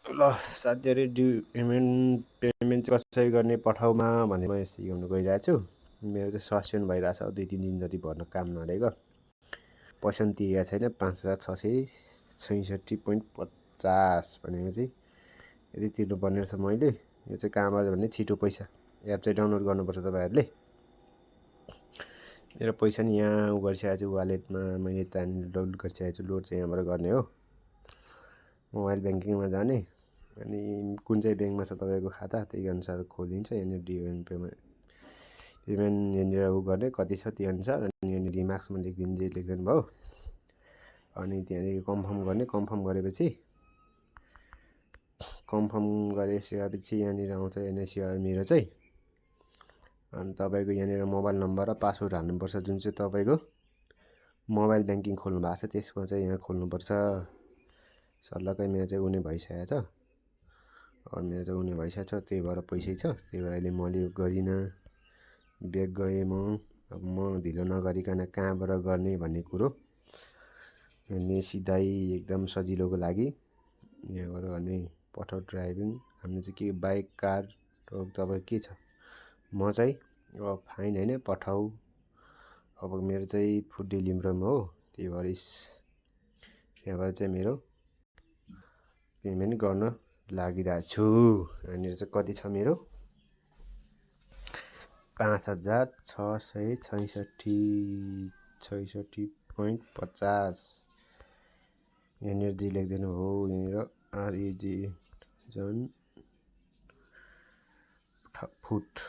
ल साथीहरू पेमेन्ट कसरी गर्ने पठाउमा भनेर म सिकाउनु गइरहेको छु। मेरो चाहिँ सस्पेन्ड भइरहेछ 2-3 दिन जति भर्न काम नरहेको। पैसा पनि तिरेको छैन 5666.50 भनेको चाहिँ यति तिर्नुपर्ने रहेछ मैले। यो चाहिँ कहाँबाट भने छिटो पैसा एप चाहिँ डाउनलोड गर्नुपर्छ तपाईँहरूले। मेरो पैसा नि यहाँ गरिसकेको छु वालेटमा मैले त्यहाँनिर डाउनलोड गरिसकेको छु। लोड चाहिँ यहाँबाट गर्ने हो। मोबाइल ब्याङ्किङमा जाने अनि कुन चाहिँ ब्याङ्कमा छ तपाईँको खाता त्यही अनुसार खोलिन्छ। यहाँनिर पेमेन्ट यहाँनिर गर्ने कति छ त्यो अनुसार अनि यहाँनिर रिमार्क्समा लेखिदिनु भयो। अनि त्यहाँनिर कन्फर्म गर्ने। कन्फर्म गरेपछि यहाँनिर आउँछ एनआइसिआर मेरो चाहिँ। अनि तपाईँको यहाँनिर मोबाइल नम्बर र पासवर्ड हाल्नुपर्छ जुन चाहिँ तपाईँको मोबाइल ब्याङ्किङ खोल्नु भएको छ त्यसमा चाहिँ यहाँ खोल्नुपर्छ। सर्लक्कै मेरो चाहिँ उनी भइसकेको छ। मेरो चाहिँ उनी भइसकेको छ त्यही भएर पैसै छ। त्यही भएर अहिले मैले गरिनँ ब्याक गएँ म। अब म ढिलो नगरिकन कहाँबाट गर्ने भन्ने कुरो अनि सिधै एकदम सजिलोको लागि यहाँबाट गर्ने पठाउ ड्राइभिङ हामी चाहिँ के बाइक कार तपाईँ के छ। म चाहिँ अब फाइन होइन पठाउ। अब मेरो चाहिँ फुड डेलिभरीमा हो त्यही भएर यहाँबाट चाहिँ मेरो पेमेन्ट गर्न लागिरहेको छु। यहाँनिर चाहिँ कति छ मेरो 5666.50 यहाँनिर जी लेखिदिनु हो। यहाँनिर आरइजी जन फुट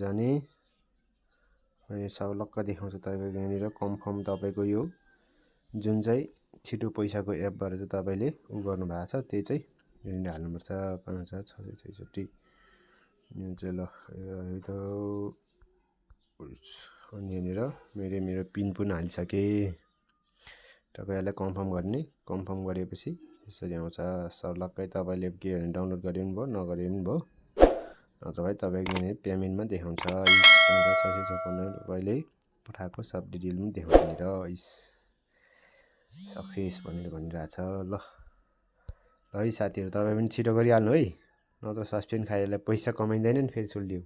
जाने अनि सलक्क देखाउँछ तपाईँको यहाँनिर कन्फर्म तपाईँको यो जुन चाहिँ छिटो पैसाको एपबाट चाहिँ तपाईँले गर्नु भएको छ त्यही चाहिँ यहाँनिर हाल्नुपर्छ 5666 यो चाहिँ ल यो त अनि यहाँनिर मेरो पिन पनि हालिसकेँ। तपाईँहरूलाई कन्फर्म गर्ने। कन्फर्म गरेपछि यसरी आउँछ सर्लक्कै तपाईँले के भने डाउनलोड गरे पनि भयो नगरे पनि भयो। नत्र भए तपाईँको यहाँनिर पेमेन्टमा देखाउँछ 5656 तपाईँले पठाएको सब डिटेल पनि देखाउँछ यहाँनिर सक्सेस भनेर भनिरहेछ। ल है साथीहरू तपाईँ पनि छिटो गरिहाल्नु है नत्र सस्पेन्ड खाएर पैसा कमाइँदैन नि फेरि सुल्टियो।